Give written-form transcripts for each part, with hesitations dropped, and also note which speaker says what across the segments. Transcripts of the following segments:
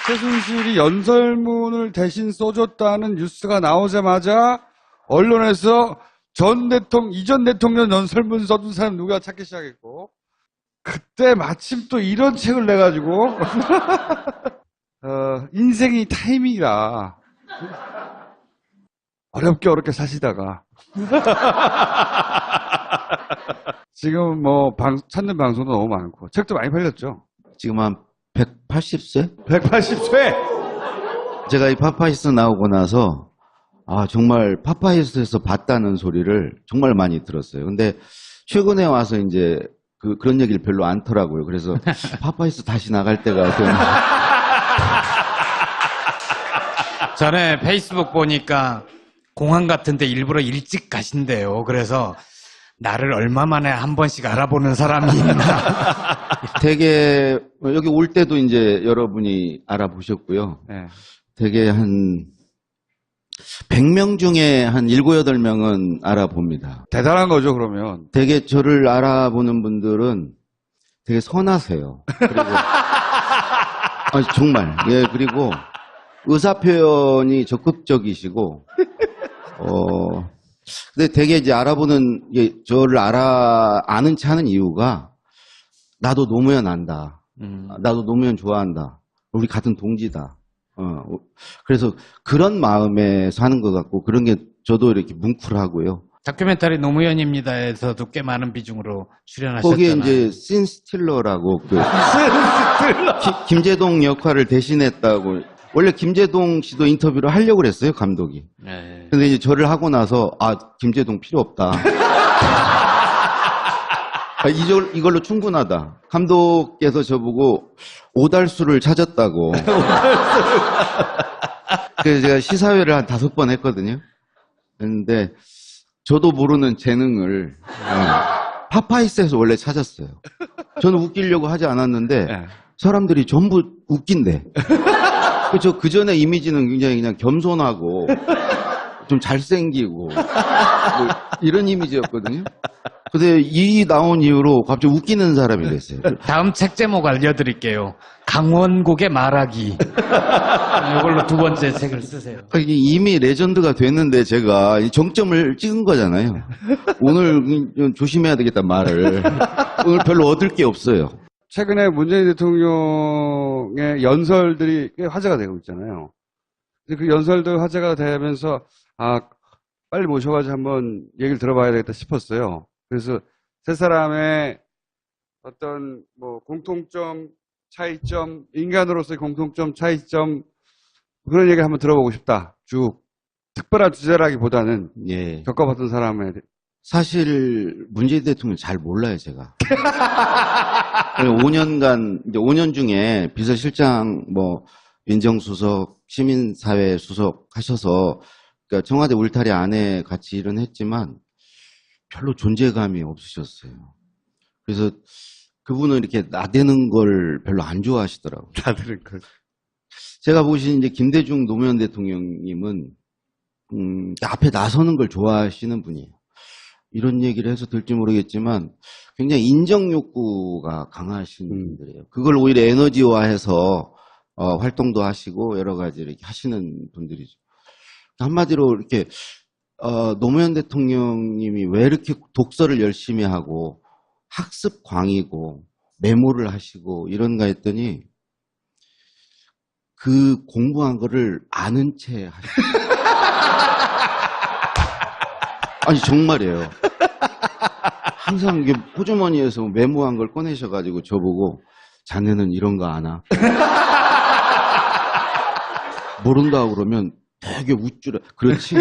Speaker 1: 최순실이 연설문을 대신 써줬다는 뉴스가 나오자마자 언론에서 이전 대통령 연설문 써준 사람 누가 찾기 시작했고, 그때 마침 또 이런 책을 내가지고 인생이 타이밍이라 어렵게 사시다가 지금 뭐 찾는 방송도 너무 많고 책도 많이 팔렸죠.
Speaker 2: 지금 한 180세?
Speaker 1: 180세!
Speaker 2: 제가 이 파파이스 나오고 나서 정말 파파이스에서 봤다는 소리를 정말 많이 들었어요. 근데 최근에 와서 이제 그런 얘기를 별로 안 더라고요. 그래서 파파이스 다시 나갈 때가
Speaker 3: 전에 페이스북 보니까 공항 같은데 일부러 일찍 가신대요. 그래서 나를 얼마 만에 한 번씩 알아보는 사람이 있나.
Speaker 2: 되게 여기 올 때도 이제 여러분이 알아보셨고요.
Speaker 1: 네.
Speaker 2: 되게 한 100명 중에 한 7, 8명은 알아봅니다.
Speaker 1: 대단한 거죠, 그러면.
Speaker 2: 되게 저를 알아보는 분들은 되게 선하세요. 그리고 정말. 예, 그리고 의사 표현이 적극적이시고 근데 되게 이제 알아보는 저를 아는 체 하는 이유가 나도 노무현 안다. 나도 노무현 좋아한다. 우리 같은 동지다. 그래서 그런 마음에서 하는 것 같고, 그런 게 저도 이렇게 뭉클하고요.
Speaker 3: 다큐멘터리 노무현입니다에서도 꽤 많은 비중으로 출연하셨잖아요.
Speaker 2: 거기에 이제 씬스틸러라고 김제동 역할을 대신했다고. 원래 김제동 씨도 인터뷰를 하려고 그랬어요, 감독이.
Speaker 3: 네.
Speaker 2: 근데 이제 저를 하고 나서 김제동 필요 없다. 이걸로 충분하다. 감독께서 저보고 오달수를 찾았다고. 그래서 제가 시사회를 한 5번 했거든요. 근데 저도 모르는 재능을 파파이스에서 원래 찾았어요. 저는 웃기려고 하지 않았는데 사람들이 전부 웃긴대. 그 전에 이미지는 굉장히 그냥 겸손하고 좀 잘생기고 뭐 이런 이미지였거든요. 근데 이 나온 이후로 갑자기 웃기는 사람이 됐어요.
Speaker 3: 다음 책 제목 알려드릴게요. 강원국의 말하기. 이걸로 2번째 책을 쓰세요.
Speaker 2: 이미 레전드가 됐는데 제가 정점을 찍은 거잖아요. 오늘 조심해야 되겠다 말을. 오늘 별로 얻을 게 없어요.
Speaker 1: 최근에 문재인 대통령의 연설들이 꽤 화제가 되고 있잖아요. 근데 그 연설들 화제가 되면서 빨리 모셔가지고 한번 얘기를 들어봐야 되겠다 싶었어요. 그래서 세 사람의 어떤 뭐 공통점, 차이점, 인간으로서의 공통점, 차이점, 그런 얘기를 한번 들어보고 싶다. 쭉 특별한 주제라기보다는 겪어봤던 사람의.
Speaker 2: 사실 문재인 대통령 잘 몰라요, 제가. 5년간 이제 5년 중에 비서실장, 민정수석, 시민사회 수석 하셔서 그러니까 청와대 울타리 안에 같이 일은 했지만 별로 존재감이 없으셨어요. 그래서 그분은 이렇게 나대는 걸 별로 안 좋아하시더라고요.
Speaker 1: 나대는 걸.
Speaker 2: 제가 보신 이제 김대중 노무현 대통령님은 앞에 나서는 걸 좋아하시는 분이에요. 이런 얘기를 해서 될지 모르겠지만 굉장히 인정 욕구가 강하신 분들이에요. 그걸 오히려 에너지화해서 활동도 하시고 여러 가지 이렇게 하시는 분들이죠. 한마디로 이렇게 노무현 대통령님이 왜 이렇게 독서를 열심히 하고 학습광이고 메모를 하시고 이런가 했더니 그 공부한 거를 아는 채 하시고 아니 정말이에요. 항상 이게 호주머니에서 메모한 걸 꺼내셔가지고 저보고 자네는 이런 거 아나? 모른다 그러면 되게 웃주라. 그렇지?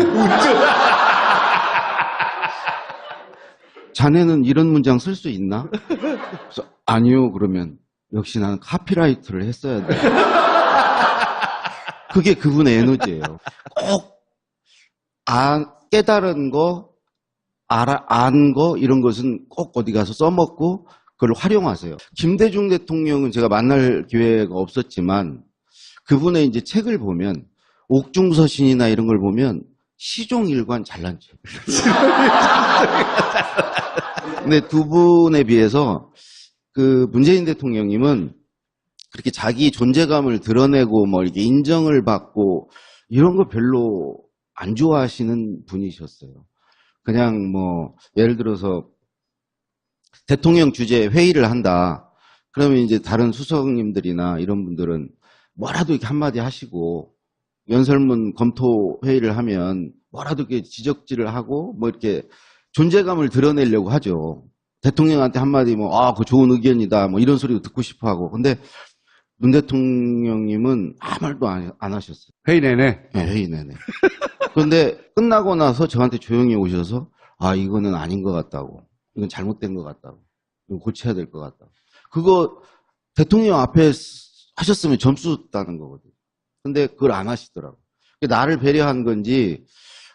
Speaker 2: 자네는 이런 문장 쓸 수 있나? 그래서 아니요 그러면 역시 나는 카피라이트를 했어야 돼. 그게 그분의 에너지예요. 꼭 깨달은 거, 안 거 이런 것은 꼭 어디 가서 써먹고 그걸 활용하세요. 김대중 대통령은 제가 만날 기회가 없었지만 그분의 이제 책을 보면 옥중서신이나 이런 걸 보면 시종일관 잘난 척. 근데 두 분에 비해서 그 문재인 대통령님은 그렇게 자기 존재감을 드러내고 뭐 이렇게 인정을 받고 이런 거 별로 안 좋아하시는 분이셨어요. 그냥 뭐 예를 들어서 대통령 주재 회의를 한다. 그러면 이제 다른 수석님들이나 이런 분들은 뭐라도 이렇게 한마디 하시고 연설문 검토 회의를 하면 뭐라도 이렇게 지적질을 하고 뭐 이렇게 존재감을 드러내려고 하죠. 대통령한테 한마디 뭐, 그거 좋은 의견이다. 뭐 이런 소리도 듣고 싶어 하고. 근데 문 대통령님은 아무 말도 안 하셨어요.
Speaker 1: 회의 내내.
Speaker 2: 네, 회의 내내. 그런데 끝나고 나서 저한테 조용히 오셔서 이거는 아닌 것 같다고. 이건 잘못된 것 같다고. 이거 고쳐야 될 것 같다고. 그거 대통령 앞에 하셨으면 점수 따는 거거든요. 근데 그걸 안 하시더라고. 나를 배려한 건지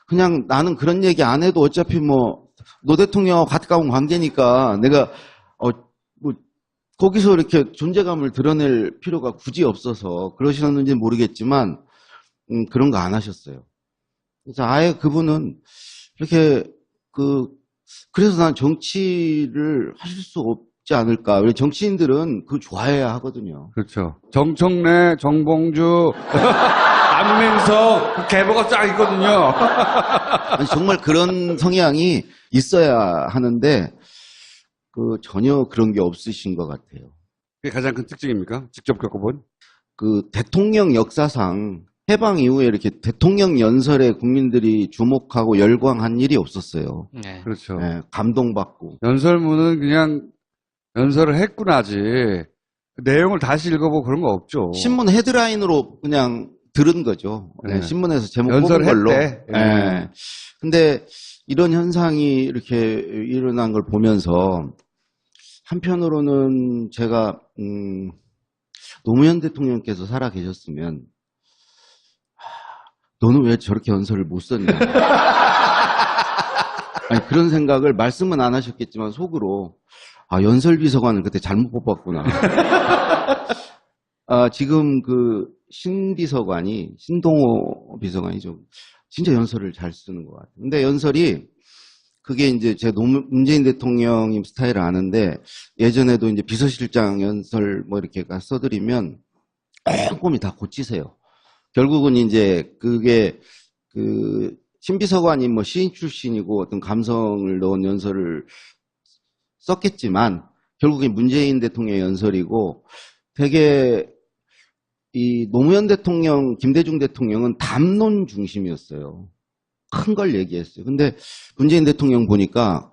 Speaker 2: 그냥 나는 그런 얘기 안 해도 어차피 뭐 노 대통령하고 가까운 관계니까 내가 뭐 거기서 이렇게 존재감을 드러낼 필요가 굳이 없어서 그러셨는지는 모르겠지만 그런 거 안 하셨어요. 그래서 아예 그분은 이렇게 그래서 난 정치를 하실 수 없지 않을까. 왜 정치인들은 그거 좋아해야 하거든요.
Speaker 1: 그렇죠. 정청래, 정봉주, 안민석, 계보가 쫙 있거든요.
Speaker 2: 아니, 정말 그런 성향이 있어야 하는데 전혀 그런 게 없으신 것 같아요.
Speaker 1: 그게 가장 큰 특징입니까? 직접 겪어본?
Speaker 2: 대통령 역사상 해방 이후에 이렇게 대통령 연설에 국민들이 주목하고 열광한 일이 없었어요.
Speaker 3: 네.
Speaker 1: 그렇죠.
Speaker 2: 네, 감동받고.
Speaker 1: 연설문은 그냥 연설을 했구나지. 그 내용을 다시 읽어보고 그런 거 없죠.
Speaker 2: 신문 헤드라인으로 그냥 들은 거죠. 네,
Speaker 1: 네.
Speaker 2: 신문에서 제목 뽑은
Speaker 1: 연설을
Speaker 2: 걸로.
Speaker 1: 했대.
Speaker 2: 네. 근데 이런 현상이 이렇게 일어난 걸 보면서 한편으로는 제가 노무현 대통령께서 살아 계셨으면 너는 왜 저렇게 연설을 못 썼냐. 아니, 그런 생각을 말씀은 안 하셨겠지만 속으로 연설비서관을 그때 잘못 뽑았구나. 지금 신동호 비서관이 진짜 연설을 잘 쓰는 것 같아요. 근데 연설이 그게 이제 제 문재인 대통령님 스타일을 아는데 예전에도 이제 비서실장 연설 뭐 이렇게 써드리면 꼼꼼히 다 고치세요. 결국은 이제 그게 신비서관이 뭐 시인 출신이고 어떤 감성을 넣은 연설을 썼겠지만 결국엔 문재인 대통령의 연설이고 되게 이 노무현 대통령, 김대중 대통령은 담론 중심이었어요. 큰 걸 얘기했어요. 근데 문재인 대통령 보니까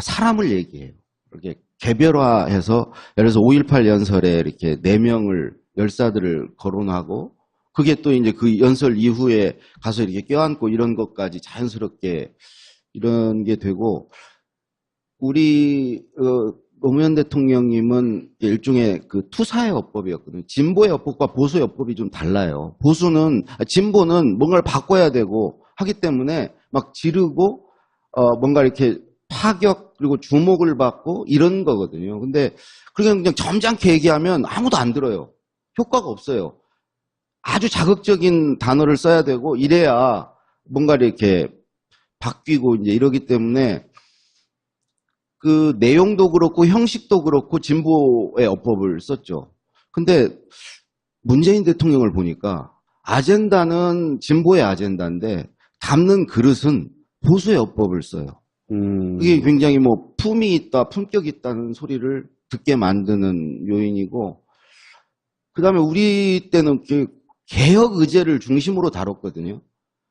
Speaker 2: 사람을 얘기해요. 이렇게 개별화해서 예를 들어서 5.18 연설에 이렇게 4명을 열사들을 거론하고 그게 또 이제 그 연설 이후에 가서 이렇게 껴안고 이런 것까지 자연스럽게 이런 게 되고 우리 노무현 대통령님은 일종의 투사의 어법이었거든요. 진보의 어법과 보수의 어법이 좀 달라요. 진보는 뭔가를 바꿔야 되고 하기 때문에 막 지르고 뭔가 이렇게 파격 그리고 주목을 받고 이런 거거든요. 근데 그냥 점잖게 얘기하면 아무도 안 들어요. 효과가 없어요. 아주 자극적인 단어를 써야 되고 이래야 뭔가 이렇게 바뀌고 이제 이러기 때문에 그 내용도 그렇고 형식도 그렇고 진보의 어법을 썼죠. 근데 문재인 대통령을 보니까 아젠다는 진보의 아젠다인데 담는 그릇은 보수의 어법을 써요. 그게 굉장히 뭐 품이 있다, 품격이 있다는 소리를 듣게 만드는 요인이고 그다음에 우리 때는 개혁 의제를 중심으로 다뤘거든요.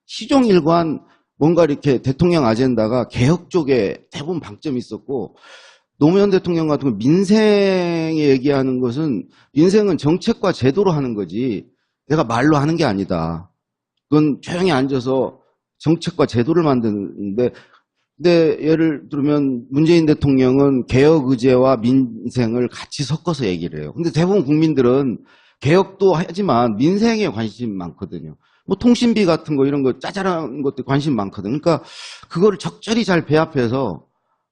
Speaker 2: 시종일관 뭔가 이렇게 대통령 아젠다가 개혁 쪽에 대부분 방점이 있었고 노무현 대통령 같은 거 민생에 얘기하는 것은 민생은 정책과 제도로 하는 거지 내가 말로 하는 게 아니다. 그건 조용히 앉아서 정책과 제도를 만드는데 근데 예를 들면 문재인 대통령은 개혁 의제와 민생을 같이 섞어서 얘기를 해요. 근데 대부분 국민들은 개혁도 하지만 민생에 관심이 많거든요. 뭐 통신비 같은 거 이런 거 짜잘한 것도 관심 많거든요. 그러니까 그거를 적절히 잘 배합해서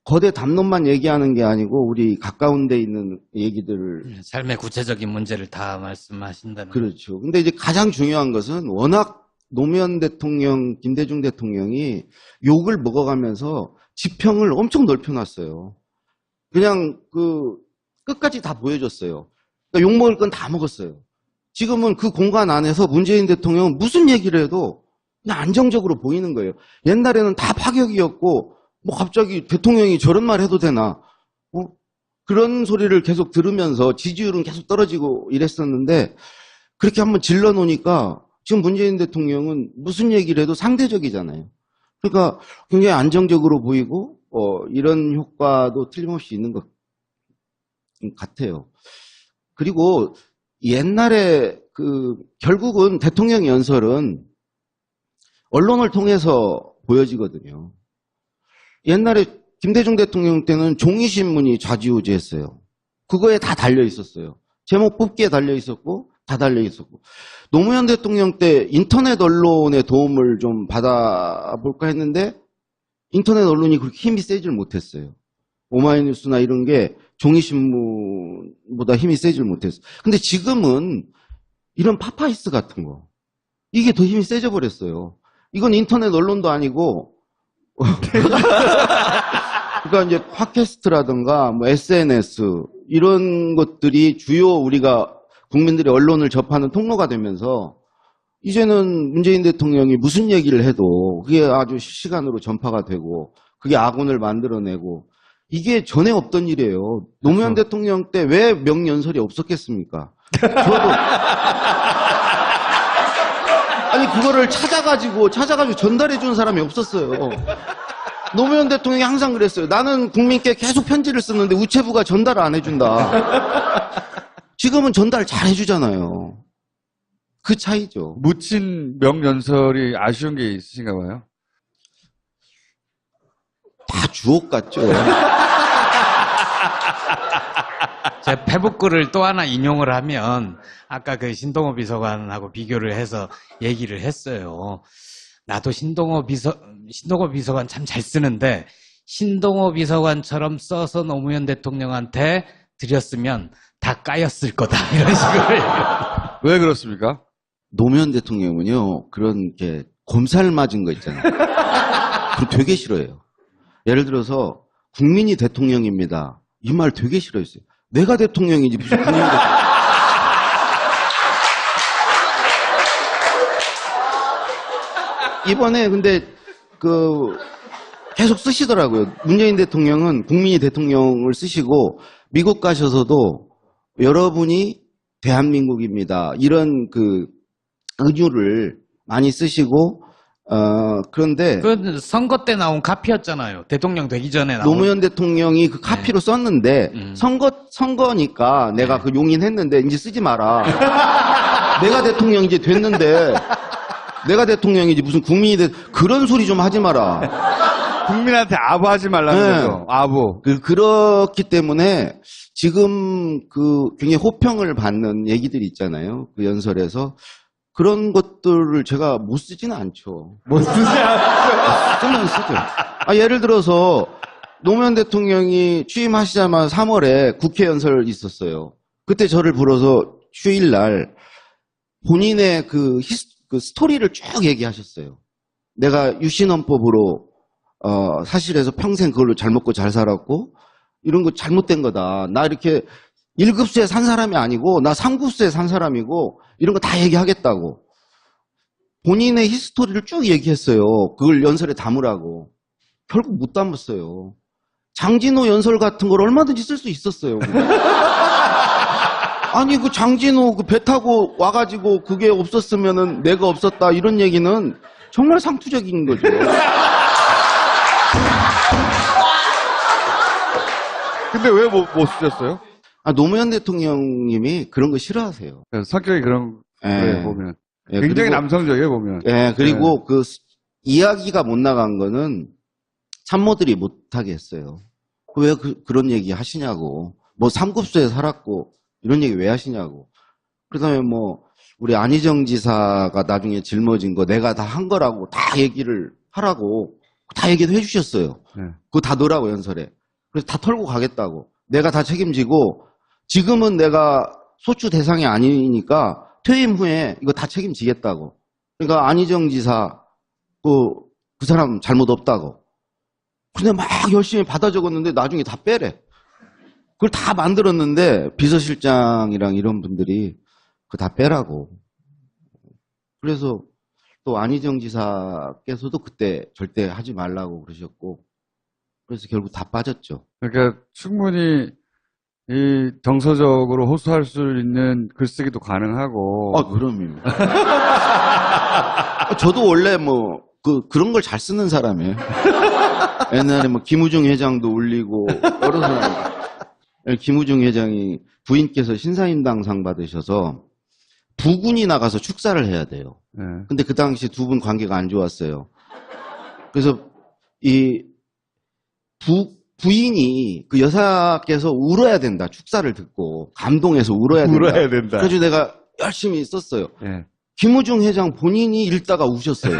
Speaker 2: 거대 담론만 얘기하는 게 아니고 우리 가까운 데 있는 얘기들을
Speaker 3: 삶의 구체적인 문제를 다 말씀하신다는.
Speaker 2: 그렇죠. 근데 이제 가장 중요한 것은 워낙 노무현 대통령, 김대중 대통령이 욕을 먹어가면서 지평을 엄청 넓혀놨어요. 그냥 끝까지 다 보여줬어요. 그러니까 욕먹을 건 다 먹었어요. 지금은 그 공간 안에서 문재인 대통령은 무슨 얘기를 해도 그냥 안정적으로 보이는 거예요. 옛날에는 다 파격이었고 뭐 갑자기 대통령이 저런 말 해도 되나? 그런 소리를 계속 들으면서 지지율은 계속 떨어지고 이랬었는데 그렇게 한번 질러놓으니까 지금 문재인 대통령은 무슨 얘기를 해도 상대적이잖아요. 그러니까 굉장히 안정적으로 보이고 이런 효과도 틀림없이 있는 것 같아요. 그리고 옛날에 결국은 대통령 연설은 언론을 통해서 보여지거든요. 옛날에 김대중 대통령 때는 종이신문이 좌지우지했어요. 그거에 다 달려 있었어요. 제목 뽑기에 달려 있었고 다 달려 있었고. 노무현 대통령 때 인터넷 언론의 도움을 좀 받아볼까 했는데 인터넷 언론이 그렇게 힘이 세질 못했어요. 오마이뉴스나 이런 게 종이신문보다 힘이 세질 못했어요. 근데 지금은 이런 파파이스 같은 거 이게 더 힘이 세져 버렸어요. 이건 인터넷 언론도 아니고 그러니까 이제 팟캐스트라든가 뭐 SNS 이런 것들이 주요 우리가 국민들이 언론을 접하는 통로가 되면서 이제는 문재인 대통령이 무슨 얘기를 해도 그게 아주 실시간으로 전파가 되고 그게 악운을 만들어내고 이게 전에 없던 일이에요. 노무현
Speaker 1: 그렇죠.
Speaker 2: 대통령 때 왜 명연설이 없었겠습니까? 저도 아니 그거를 찾아가지고 전달해 준 사람이 없었어요. 노무현 대통령이 항상 그랬어요. 나는 국민께 계속 편지를 쓰는데 우체부가 전달을 안 해준다. 지금은 전달 잘 해주잖아요. 그 차이죠.
Speaker 1: 묻힌 명연설이 아쉬운 게 있으신가 봐요.
Speaker 2: 다 주옥 같죠.
Speaker 3: 제 페북글을 또 하나 인용을 하면 아까 그 신동호 비서관하고 비교를 해서 얘기를 했어요. 나도 신동호 비서관 참 잘 쓰는데 신동호 비서관처럼 써서 노무현 대통령한테 드렸으면 다 까였을 거다. 이런 식으로.
Speaker 1: 왜 그렇습니까?
Speaker 2: 노무현 대통령은요, 그런 게 곰살 맞은 거 있잖아요. 그거 되게 싫어해요. 예를 들어서 국민이 대통령입니다. 이 말 되게 싫어했어요. 내가 대통령이지 무슨 국민이 대통령. 이번에 근데 계속 쓰시더라고요. 문재인 대통령은 국민이 대통령을 쓰시고 미국 가셔서도 여러분이 대한민국입니다. 이런 은유를 많이 쓰시고 그런데
Speaker 3: 그 선거 때 나온 카피였잖아요. 대통령 되기 전에 나온.
Speaker 2: 노무현 대통령이 그 카피로 썼는데 선거니까 내가 그 용인했는데 이제 쓰지 마라. 내가 대통령 이제 됐는데 내가 대통령이지 무슨 국민이 그런 소리 좀 하지 마라.
Speaker 1: 국민한테 아부하지 말라는
Speaker 2: 네.
Speaker 1: 거죠. 아부.
Speaker 2: 그렇기 때문에 지금 굉장히 호평을 받는 얘기들이 있잖아요. 그 연설에서 그런 것들을 제가 못 쓰지는 않죠.
Speaker 1: 못 쓰지 않죠.
Speaker 2: 쓰면 쓰죠. 예를 들어서 노무현 대통령이 취임하시자마자 3월에 국회 연설 있었어요. 그때 저를 불러서 휴일날 본인의 그 스토리를 쭉 얘기하셨어요. 내가 유신헌법으로 사실에서 평생 그걸로 잘 먹고 잘 살았고 이런 거 잘못된 거다. 나 이렇게 1급수에 산 사람이 아니고 나 3급수에 산 사람이고 이런 거 다 얘기하겠다고. 본인의 히스토리를 쭉 얘기했어요. 그걸 연설에 담으라고. 결국 못 담았어요. 장진호 연설 같은 걸 얼마든지 쓸 수 있었어요. 아니 그 장진호 배 타고 와가지고 그게 없었으면은 내가 없었다 이런 얘기는 정말 상투적인 거죠.
Speaker 1: 근데 왜 못 쓰셨어요?
Speaker 2: 노무현 대통령님이 그런 거 싫어하세요.
Speaker 1: 성격이 그런 거에
Speaker 2: 예.
Speaker 1: 보면.
Speaker 2: 예,
Speaker 1: 굉장히
Speaker 2: 그리고-
Speaker 1: 남성적이에요, 보면.
Speaker 2: 예, 그리고 이야기가 못 나간 거는 참모들이 못하게 했어요. 왜 그런 얘기 하시냐고. 뭐 3급수에 살았고 이런 얘기 왜 하시냐고. 그다음에 우리 안희정 지사가 나중에 짊어진 거 내가 다 한 거라고 다 얘기를 하라고 다 얘기도 해주셨어요.
Speaker 1: 네.
Speaker 2: 그거 다 넣으라고 연설에. 그래서 다 털고 가겠다고. 내가 다 책임지고 지금은 내가 소추 대상이 아니니까 퇴임 후에 이거 다 책임지겠다고. 그러니까 안희정 지사 그 사람 잘못 없다고. 근데 막 열심히 받아 적었는데 나중에 다 빼래. 그걸 다 만들었는데 비서실장이랑 이런 분들이 그거 다 빼라고. 그래서 또 안희정 지사께서도 그때 절대 하지 말라고 그러셨고, 그래서 결국 다 빠졌죠.
Speaker 1: 그러니까 충분히 이 정서적으로 호소할 수 있는 글쓰기도 가능하고.
Speaker 2: 그럼요. 저도 원래 뭐 그런 걸 잘 쓰는 사람이에요. 옛날에 뭐 김우중 회장도 올리고 여러 사람. 김우중 회장이 부인께서 신사임당상 받으셔서 부군이 나가서 축사를 해야 돼요.
Speaker 1: 네.
Speaker 2: 근데 그 당시 두 분 관계가 안 좋았어요. 그래서 이 부인이 그 여사께서 울어야 된다. 축사를 듣고 감동해서 울어야 된다.
Speaker 1: 울어야 된다.
Speaker 2: 그래서 내가 열심히 썼어요.
Speaker 1: 네.
Speaker 2: 김우중 회장 본인이 읽다가 우셨어요.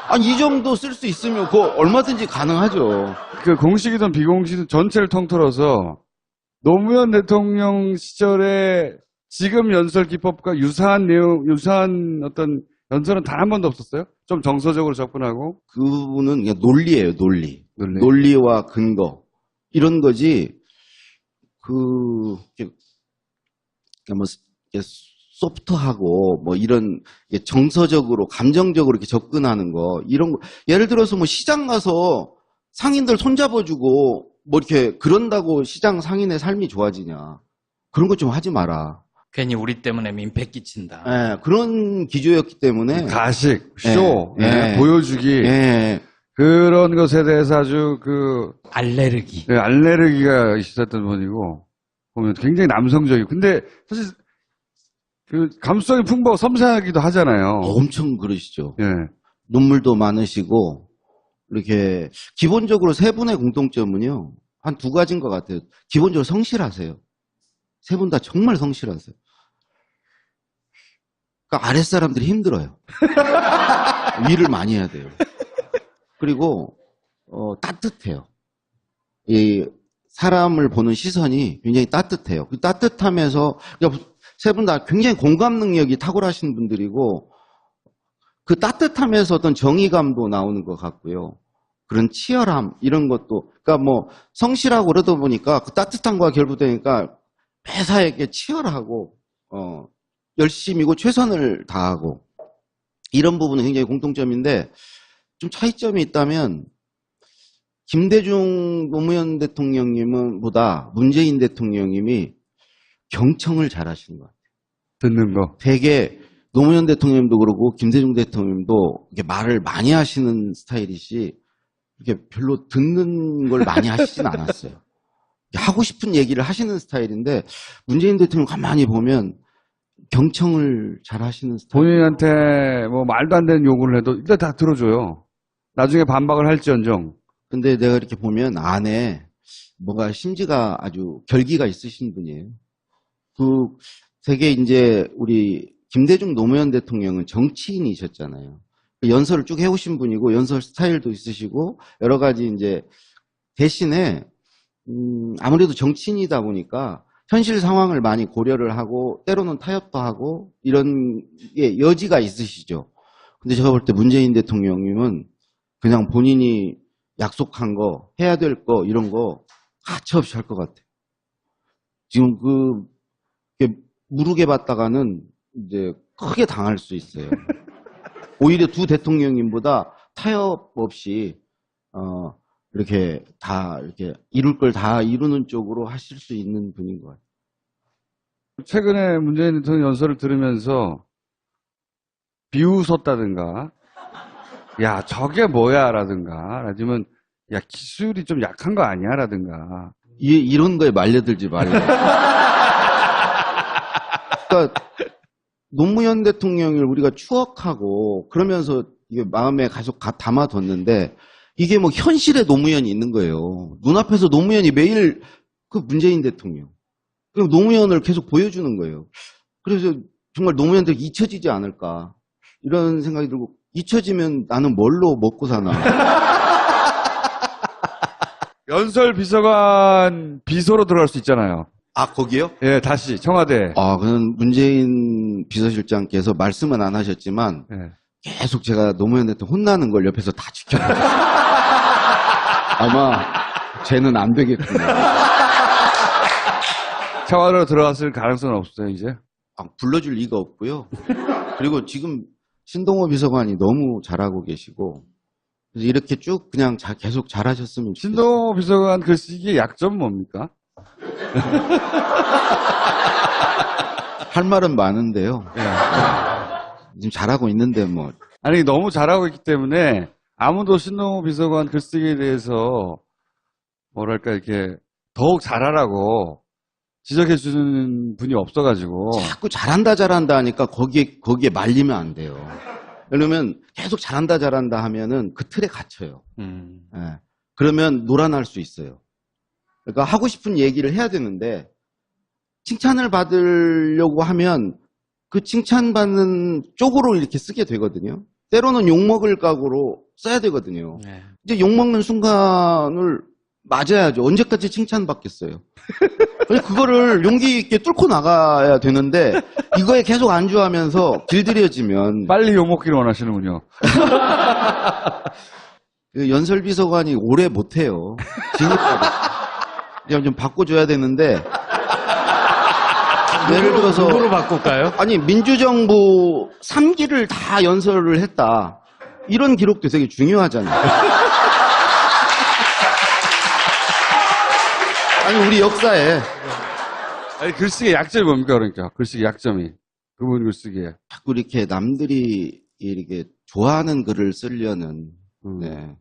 Speaker 2: 아니 이 정도 쓸 수 있으면 그거 얼마든지 가능하죠.
Speaker 1: 그 공식이든 비공식이든 전체를 통틀어서 노무현 대통령 시절에 지금 연설 기법과 유사한 내용, 유사한 어떤 연설은 단 한 번도 없었어요? 좀 정서적으로 접근하고?
Speaker 2: 그분은 그냥 논리예요, 논리.
Speaker 1: 논리.
Speaker 2: 논리와 근거. 이런 거지, 뭐, 소프트하고, 뭐, 이런, 정서적으로, 감정적으로 이렇게 접근하는 거, 이런 거. 예를 들어서 뭐, 시장 가서 상인들 손잡아주고, 뭐, 이렇게, 그런다고 시장 상인의 삶이 좋아지냐. 그런 거 좀 하지 마라.
Speaker 3: 괜히 우리 때문에 민폐 끼친다.
Speaker 2: 예, 그런 기조였기 때문에.
Speaker 1: 가식, 쇼,
Speaker 2: 예, 예.
Speaker 1: 보여주기.
Speaker 2: 예.
Speaker 1: 그런 것에 대해서 아주
Speaker 3: 알레르기.
Speaker 1: 알레르기가 있었던 분이고, 보면 굉장히 남성적이고. 근데 사실 그 감수성이 풍부하고 섬세하기도 하잖아요.
Speaker 2: 엄청 그러시죠.
Speaker 1: 예.
Speaker 2: 눈물도 많으시고, 이렇게, 기본적으로 세 분의 공통점은요, 한 두 가지인 것 같아요. 기본적으로 성실하세요. 세 분 다 정말 성실하세요. 그러니까 아랫사람들이 힘들어요. 일을 많이 해야 돼요. 그리고, 따뜻해요. 이, 사람을 보는 시선이 굉장히 따뜻해요. 그 따뜻하면서, 세 분 다 굉장히 공감 능력이 탁월하신 분들이고, 그 따뜻하면서 어떤 정의감도 나오는 것 같고요. 그런 치열함, 이런 것도, 그러니까 뭐, 성실하고 그러다 보니까 그 따뜻함과 결부되니까 매사에게 치열하고, 열심이고 최선을 다하고, 이런 부분은 굉장히 공통점인데, 좀 차이점이 있다면, 김대중 노무현 대통령님은 보다 문재인 대통령님이 경청을 잘 하시는 것 같아요.
Speaker 1: 듣는 거.
Speaker 2: 되게 노무현 대통령님도 그러고 김대중 대통령님도 이렇게 말을 많이 하시는 스타일이시 이렇게 별로 듣는 걸 많이 하시진 않았어요. 하고 싶은 얘기를 하시는 스타일인데 문재인 대통령 가만히 보면 경청을 잘 하시는 스타일.
Speaker 1: 본인한테 뭐 말도 안 되는 요구를 해도 일단 다 들어줘요. 나중에 반박을 할지언정.
Speaker 2: 근데 내가 이렇게 보면 안에 뭔가 심지가 아주 결기가 있으신 분이에요. 되게 이제 우리 김대중 노무현 대통령은 정치인이셨잖아요. 연설을 쭉 해오신 분이고 연설 스타일도 있으시고 여러 가지 이제 대신에 아무래도 정치인이다 보니까 현실 상황을 많이 고려를 하고 때로는 타협도 하고 이런 게 여지가 있으시죠. 근데 제가 볼 때 문재인 대통령님은 그냥 본인이 약속한 거, 해야 될 거, 이런 거 가차없이 할 것 같아요. 지금 무르게 받다가는 이제 크게 당할 수 있어요. 오히려 두 대통령님보다 타협 없이, 이렇게 다, 이렇게 이룰 걸 다 이루는 쪽으로 하실 수 있는 분인 것 같아요.
Speaker 1: 최근에 문재인 대통령 연설을 들으면서 비웃었다든가, 야, 저게 뭐야, 라든가, 아니면, 야, 기술이 좀 약한 거 아니야, 라든가.
Speaker 2: 이런 거에 말려들지 말래요. 그러니까, 노무현 대통령을 우리가 추억하고, 그러면서 이게 마음에 계속 담아뒀는데, 이게 뭐 현실에 노무현이 있는 거예요. 눈앞에서 노무현이 매일 그 문재인 대통령. 그리고 노무현을 계속 보여주는 거예요. 그래서 정말 노무현들 잊혀지지 않을까. 이런 생각이 들고, 잊혀지면 나는 뭘로 먹고 사나.
Speaker 1: 연설 비서관 비서로 들어갈 수 있잖아요.
Speaker 2: 아, 거기요?
Speaker 1: 예, 다시, 청와대.
Speaker 2: 그건 문재인 비서실장께서 말씀은 안 하셨지만,
Speaker 1: 예.
Speaker 2: 계속 제가 노무현 대통령 혼나는 걸 옆에서 다 지켜봤어요. 아마 쟤는 안 되겠구나.
Speaker 1: 청와대로 들어갔을 가능성은 없어요, 이제?
Speaker 2: 아, 불러줄 리가 없고요. 그리고 지금 신동호 비서관이 너무 잘하고 계시고, 그래서 이렇게 쭉 그냥 계속 잘하셨으면 좋겠어요.
Speaker 1: 신동호 비서관 글쓰기의 약점은 뭡니까?
Speaker 2: 할 말은 많은데요. 지금 잘하고 있는데 뭐.
Speaker 1: 아니, 너무 잘하고 있기 때문에 아무도 신동호 비서관 글쓰기에 대해서 뭐랄까, 이렇게 더욱 잘하라고 지적해 주는 분이 없어가지고.
Speaker 2: 자꾸 잘한다 하니까 거기에 말리면 안 돼요. 왜냐면 계속 잘한다 하면은 그 틀에 갇혀요. 예. 그러면 노란할 수 있어요. 그러니까 하고 싶은 얘기를 해야 되는데 칭찬을 받으려고 하면 그 칭찬받는 쪽으로 이렇게 쓰게 되거든요. 때로는 욕먹을 각오로 써야 되거든요.
Speaker 3: 네.
Speaker 2: 이제 욕먹는 순간을 맞아야죠. 언제까지 칭찬받겠어요. 그거를 용기 있게 뚫고 나가야 되는데 이거에 계속 안주하면서 길들여지면
Speaker 1: 빨리 욕먹기를 원하시는군요.
Speaker 2: 그 연설비서관이 오래 못해요. 진입하고 좀 바꿔줘야 되는데 예를 들어서
Speaker 3: 누구로 바꿀까요?
Speaker 2: 아니 민주정부 3기를 다 연설을 했다. 이런 기록도 되게 중요하잖아요. 아니 우리 역사에
Speaker 1: 아니, 글쓰기의 약점이 뭡니까, 그러니까? 글쓰기 약점이. 그분 글쓰기에.
Speaker 2: 자꾸 이렇게 남들이 이렇게 좋아하는 글을 쓰려는 네.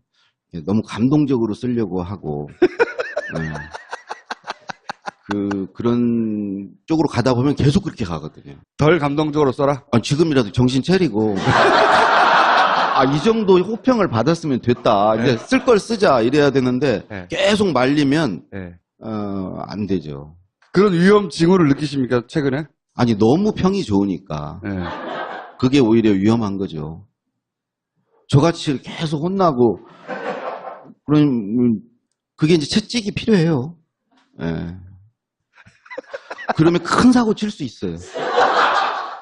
Speaker 2: 너무 감동적으로 쓰려고 하고 네. 그런 쪽으로 가다 보면 계속 그렇게 가거든요.
Speaker 1: 덜 감동적으로 써라?
Speaker 2: 지금이라도 정신 차리고 이 정도 호평을 받았으면 됐다. 이제 쓸 걸 쓰자 이래야 되는데
Speaker 1: 네.
Speaker 2: 계속 말리면
Speaker 1: 네.
Speaker 2: 안 되죠.
Speaker 1: 그런 위험 징후를 느끼십니까, 최근에?
Speaker 2: 아니 너무 평이 좋으니까
Speaker 1: 네.
Speaker 2: 그게 오히려 위험한 거죠. 저같이 계속 혼나고 그럼 그게 이제 채찍이 필요해요. 예. 그러면 큰 사고 칠 수 있어요.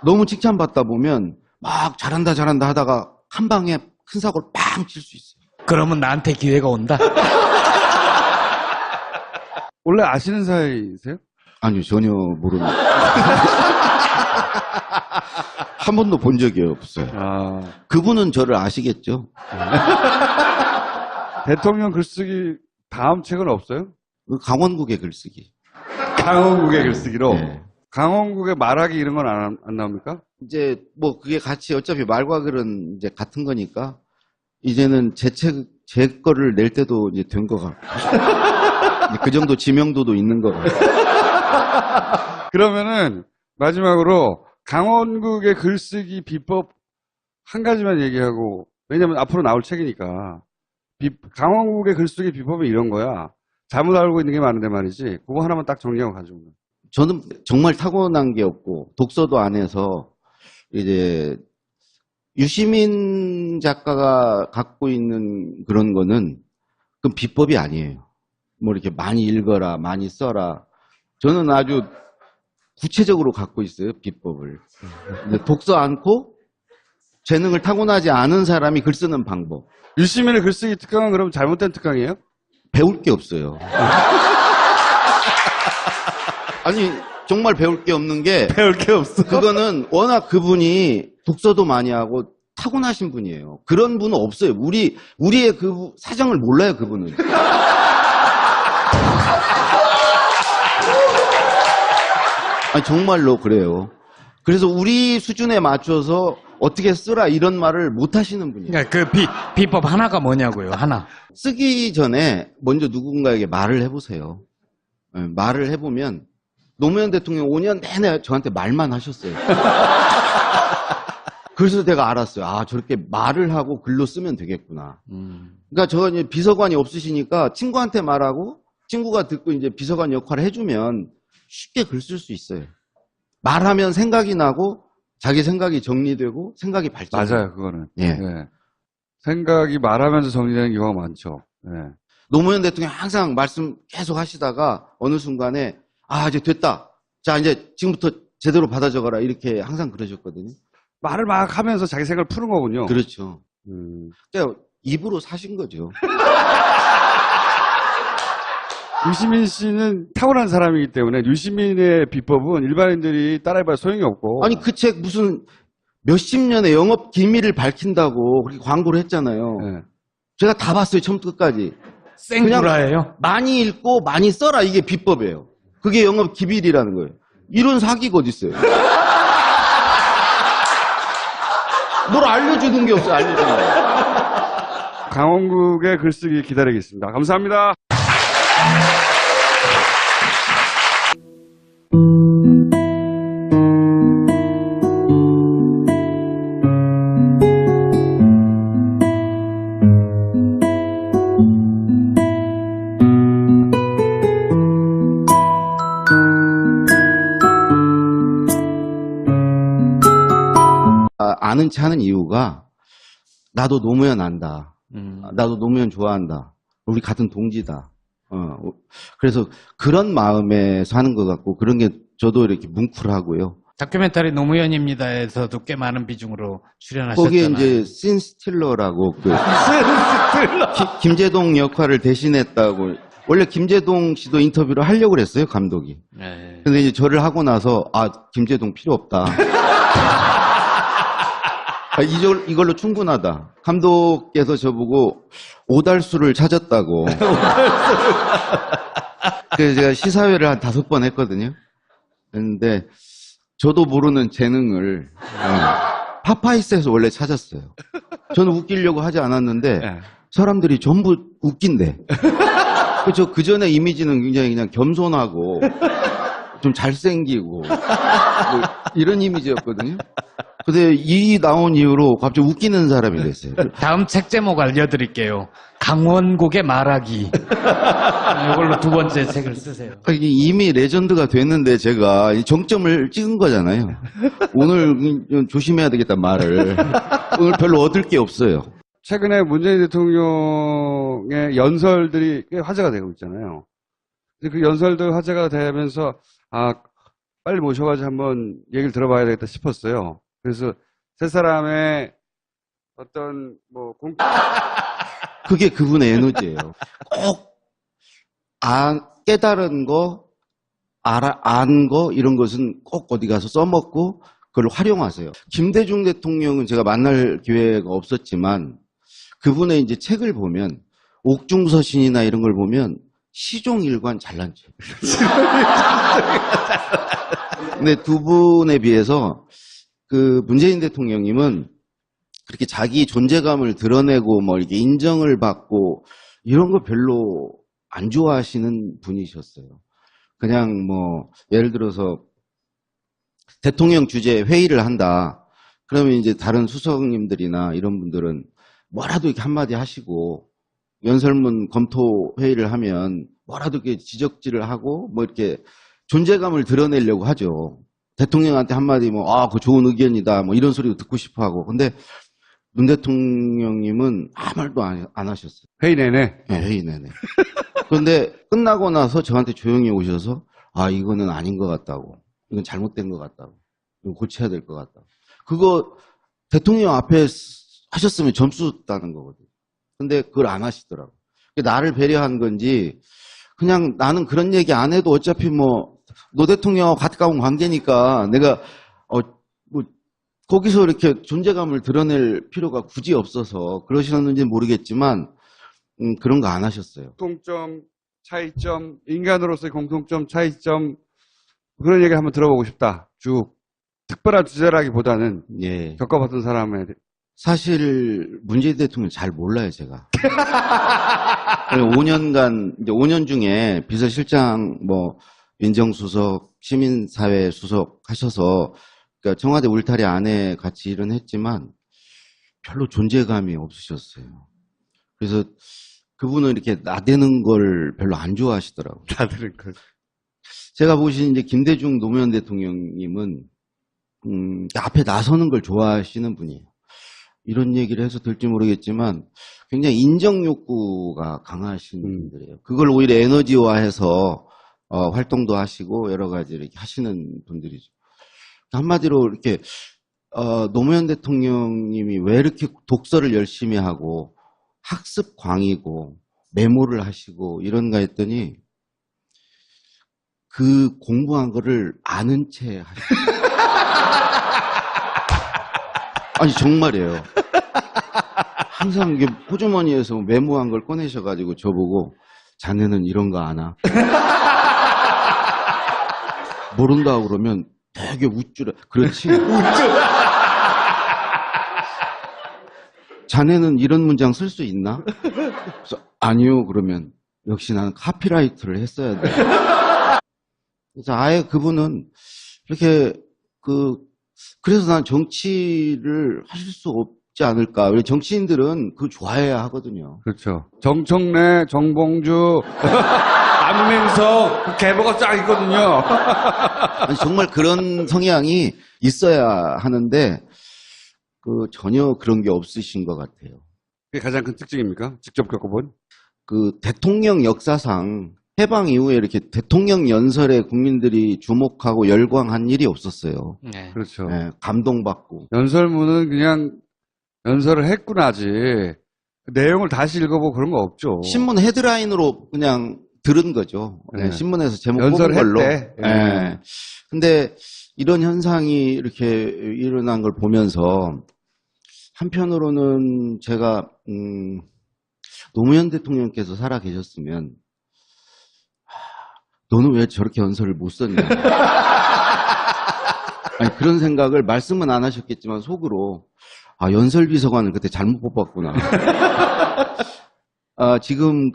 Speaker 2: 너무 칭찬받다 보면 막 잘한다 하다가 한 방에 큰 사고를 빵 칠 수 있어요.
Speaker 3: 그러면 나한테 기회가 온다?
Speaker 1: 원래 아시는 사이세요?
Speaker 2: 아니요, 전혀 모릅니다. 한 번도 본 적이 없어요. 그분은 저를 아시겠죠?
Speaker 1: 대통령 글쓰기 다음 책은 없어요?
Speaker 2: 강원국의 글쓰기.
Speaker 1: 강원국의 글쓰기로?
Speaker 2: 네.
Speaker 1: 강원국의 말하기 이런 건 안 나옵니까?
Speaker 2: 이제 뭐 그게 같이 어차피 말과 글은 이제 같은 거니까 이제는 제 거를 낼 때도 이제 된 거 같고 그 정도 지명도도 있는 거 같고.
Speaker 1: 그러면은 마지막으로 강원국의 글쓰기 비법 한 가지만 얘기하고, 왜냐면 앞으로 나올 책이니까. 강원국의 글쓰기 비법은 이런 거야. 잘못 알고 있는 게 많은데 말이지. 그거 하나만 딱 정리하고 가지고.
Speaker 2: 저는 정말 타고난 게 없고 독서도 안 해서 이제 유시민 작가가 갖고 있는 그런 거는 그 비법이 아니에요. 뭐 이렇게 많이 읽어라, 많이 써라. 저는 아주 구체적으로 갖고 있어요, 비법을. 근데 독서 않고 재능을 타고나지 않은 사람이 글 쓰는 방법.
Speaker 1: 유시민의 글쓰기 특강은 그럼 잘못된 특강이에요?
Speaker 2: 배울 게 없어요. 아니 정말 배울 게 없는 게
Speaker 1: 배울 게 없어.
Speaker 2: 그거는 워낙 그분이 독서도 많이 하고 타고나신 분이에요. 그런 분은 없어요. 우리의 그 사정을 몰라요, 그분은. 아니 정말로 그래요. 그래서 우리 수준에 맞춰서 어떻게 쓰라 이런 말을 못 하시는 분이에요.
Speaker 3: 그러니까 그 비법 하나가 뭐냐고요, 하나.
Speaker 2: 쓰기 전에 먼저 누군가에게 말을 해보세요. 말을 해보면 노무현 대통령 5년 내내 저한테 말만 하셨어요. 그래서 내가 알았어요. 아, 저렇게 말을 하고 글로 쓰면 되겠구나. 그러니까 저 이제 비서관이 없으시니까 친구한테 말하고 친구가 듣고 이제 비서관 역할을 해주면 쉽게 글 쓸 수 있어요. 말하면 생각이 나고 자기 생각이 정리되고 생각이 발전해요.
Speaker 1: 맞아요, 그거는.
Speaker 2: 예.
Speaker 1: 네. 생각이 말하면서 정리되는 경우가 많죠. 네.
Speaker 2: 노무현 대통령 항상 말씀 계속 하시다가 어느 순간에 아, 이제 됐다. 자, 이제 지금부터 제대로 받아 적어라. 이렇게 항상 그러셨거든요.
Speaker 1: 말을 막 하면서 자기 생각을 푸는 거군요.
Speaker 2: 그렇죠. 그러니까 입으로 사신 거죠.
Speaker 1: 유시민 씨는 타고난 사람이기 때문에 유시민의 비법은 일반인들이 따라해봐야 소용이 없고.
Speaker 2: 아니, 그 책 무슨 몇십 년의 영업 기밀을 밝힌다고 그렇게 광고를 했잖아요.
Speaker 1: 예.
Speaker 2: 제가 다 봤어요, 처음부터 끝까지.
Speaker 3: 생구라예요?
Speaker 2: 많이 읽고 많이 써라, 이게 비법이에요. 그게 영업 기밀이라는 거예요. 이런 사기가 어딨어요. 뭘 알려주는 게 없어요, 알려주는 게.
Speaker 1: 강원국의 글쓰기 기다리겠습니다. 감사합니다.
Speaker 2: 아는 체 하는 이유가 나도 노무현 안다. 나도 노무현 좋아한다. 우리 같은 동지다. 그래서 그런 마음에서 하는 것 같고 그런 게 저도 이렇게 뭉클하고요.
Speaker 3: 다큐멘터리 노무현입니다에서도 꽤 많은 비중으로 출연하셨잖아요.
Speaker 2: 거기에 이제 신스틸러라고 김제동 역할을 대신했다고. 원래 김제동 씨도 인터뷰를 하려고 그랬어요, 감독이.
Speaker 3: 네.
Speaker 2: 근데 이제 저를 하고 나서 김제동 필요 없다. 이걸로 충분하다. 감독께서 저보고 오달수를 찾았다고. 그래서 제가 시사회를 한 5번 했거든요. 그런데 저도 모르는 재능을 파파이스에서 원래 찾았어요. 저는 웃기려고 하지 않았는데 사람들이 전부 웃긴대. 그래서 그 전에 이미지는 굉장히 그냥 겸손하고 좀 잘생기고 뭐 이런 이미지였거든요. 근데 이 나온 이후로 갑자기 웃기는 사람이 됐어요.
Speaker 3: 다음 책 제목 알려드릴게요. 강원국의 말하기. 이걸로 2번째 책을 쓰세요.
Speaker 2: 이미 레전드가 됐는데 제가 이 정점을 찍은 거잖아요. 오늘 조심해야 되겠다, 말을. 오늘 별로 얻을 게 없어요.
Speaker 1: 최근에 문재인 대통령의 연설들이 꽤 화제가 되고 있잖아요. 근데 그 연설들 화제가 되면서 빨리 모셔가지고 한번 얘기를 들어봐야 되겠다 싶었어요. 그래서 세 사람의 어떤
Speaker 2: 그게 그분의 에너지예요. 꼭 깨달은 거, 안 거 이런 것은 꼭 어디 가서 써먹고 그걸 활용하세요. 김대중 대통령은 제가 만날 기회가 없었지만 그분의 이제 책을 보면 옥중서신이나 이런 걸 보면 시종일관 잘난 책. 근데 두 분에 비해서 그 문재인 대통령님은 그렇게 자기 존재감을 드러내고 뭐 이렇게 인정을 받고 이런 거 별로 안 좋아하시는 분이셨어요. 그냥 뭐 예를 들어서 대통령 주재 회의를 한다. 그러면 이제 다른 수석님들이나 이런 분들은 뭐라도 이렇게 한마디 하시고 연설문 검토 회의를 하면 뭐라도 이렇게 지적질을 하고 뭐 이렇게 존재감을 드러내려고 하죠. 대통령한테 한마디 그거 좋은 의견이다 뭐 이런 소리도 듣고 싶어 하고. 근데 문 대통령님은 아무 말도 안 하셨어요.
Speaker 1: 회의 내내.
Speaker 2: 네, 회의 내내. 그런데 끝나고 나서 저한테 조용히 오셔서 이거는 아닌 것 같다고. 이건 잘못된 것 같다고. 이거 고쳐야 될 것 같다고. 그거 대통령 앞에 하셨으면 점수 따는 거거든요. 근데 그걸 안 하시더라고요. 나를 배려한 건지 그냥 나는 그런 얘기 안 해도 어차피 노 대통령하고 가까운 관계니까 내가 거기서 이렇게 존재감을 드러낼 필요가 굳이 없어서 그러셨는지 모르겠지만 그런 거 안 하셨어요.
Speaker 1: 공통점, 차이점, 인간으로서의 공통점, 차이점 그런 얘기 한번 들어보고 싶다. 쭉 특별한 주제라기보다는
Speaker 2: 예.
Speaker 1: 겪어봤던 사람에
Speaker 2: 사실 문재인 대통령 잘 몰라요, 제가. 5년간 이제 5년 중에 비서실장 민정수석, 시민사회 수석 하셔서 그러니까 청와대 울타리 안에 같이 일은 했지만 별로 존재감이 없으셨어요. 그래서 그분은 이렇게 나대는 걸 별로 안 좋아하시더라고요.
Speaker 1: 다들
Speaker 2: 제가 보신 이제 김대중 노무현 대통령님은 앞에 나서는 걸 좋아하시는 분이에요. 이런 얘기를 해서 될지 모르겠지만 굉장히 인정 욕구가 강하신 분들이에요. 그걸 오히려 에너지화해서 활동도 하시고 여러 가지 이렇게 하시는 분들이죠. 한마디로 이렇게 노무현 대통령님이 왜 이렇게 독서를 열심히 하고 학습광이고 메모를 하시고 이런가 했더니 그 공부한 거를 아는 채 하시. 아니 정말이에요. 항상 이게 호주머니에서 메모한 걸 꺼내셔가지고 저보고 자네는 이런 거 아나? 모른다 그러면 되게 우쭐해. 그렇지? 자네는 이런 문장 쓸 수 있나? 그래서 아니요. 그러면 역시 나는 카피라이트를 했어야 돼. 그래서 아예 그분은 이렇게 그래서 난 정치를 하실 수 없지 않을까. 왜 정치인들은 그거 좋아해야 하거든요.
Speaker 1: 그렇죠. 정청래, 정봉주, 안민석, 계보가 쫙 있거든요.
Speaker 2: 아니, 정말 그런 성향이 있어야 하는데 전혀 그런 게 없으신 것 같아요.
Speaker 1: 그게 가장 큰 특징입니까? 직접 겪어본?
Speaker 2: 대통령 역사상 해방 이후에 이렇게 대통령 연설에 국민들이 주목하고 열광한 일이 없었어요.
Speaker 3: 네.
Speaker 1: 그렇죠.
Speaker 2: 예, 감동받고.
Speaker 1: 연설문은 그냥 연설을 했구나지. 내용을 다시 읽어보고 그런 거 없죠.
Speaker 2: 신문 헤드라인으로 그냥 들은 거죠. 예,
Speaker 1: 네.
Speaker 2: 신문에서 제목 뽑은 걸로.
Speaker 1: 연설했대.
Speaker 2: 예. 근데 이런 현상이 이렇게 일어난 걸 보면서 한편으로는 제가 노무현 대통령께서 살아 계셨으면 너는 왜 저렇게 연설을 못 썼냐. 아니, 그런 생각을 말씀은 안 하셨겠지만 속으로 연설비서관을 그때 잘못 뽑았구나. 지금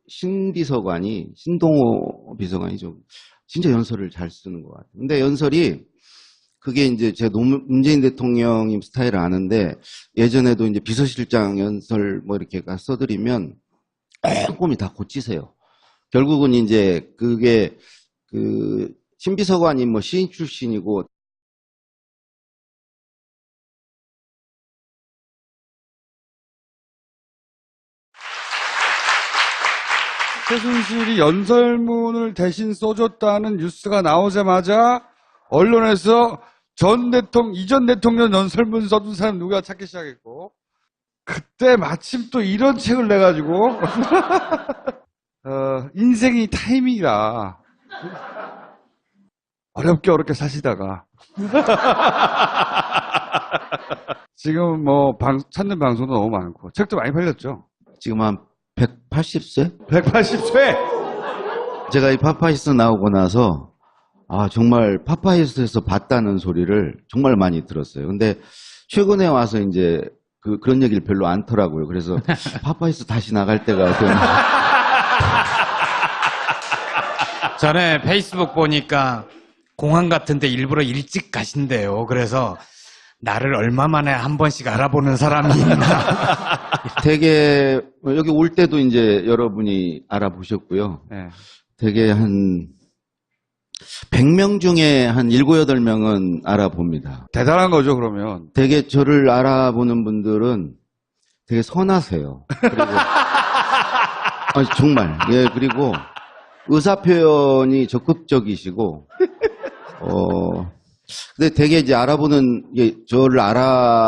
Speaker 2: 신동호 비서관이 진짜 연설을 잘 쓰는 것 같아요. 근데 연설이 그게 이제 제가 문재인 대통령님 스타일을 아는데 예전에도 이제 비서실장 연설 뭐 이렇게 써드리면 꼼꼼히 다 고치세요. 결국은 이제 그게 신비서관이 뭐 시인 출신이고
Speaker 1: 최순실이 연설문을 대신 써줬다는 뉴스가 나오자마자 언론에서 이전 대통령 연설문 써준 사람 누가 찾기 시작했고, 그때 마침 또 이런 책을 내가지고, 인생이 타이밍이라, 어렵게 사시다가, 지금 찾는 방송도 너무 많고, 책도 많이 팔렸죠.
Speaker 2: 지금 한 180세?
Speaker 1: 180세!
Speaker 2: 제가 이 파파이스 나오고 나서 정말 파파이스에서 봤다는 소리를 정말 많이 들었어요. 근데 최근에 와서 이제 그런 얘기를 별로 안 더라고요. 그래서 파파이스 다시 나갈 때가
Speaker 3: 전에 페이스북 보니까 공항 같은데 일부러 일찍 가신대요. 그래서 나를 얼마 만에 한 번씩 알아보는 사람이 있나.
Speaker 2: 되게 여기 올 때도 이제 여러분이 알아보셨고요.
Speaker 1: 네.
Speaker 2: 되게 한 100명 중에 한 7, 8명은 알아봅니다.
Speaker 1: 대단한 거죠, 그러면.
Speaker 2: 되게 저를 알아보는 분들은 되게 선하세요. 그리고 정말. 예, 그리고 의사 표현이 적극적이시고 근데 되게 이제 알아보는 저를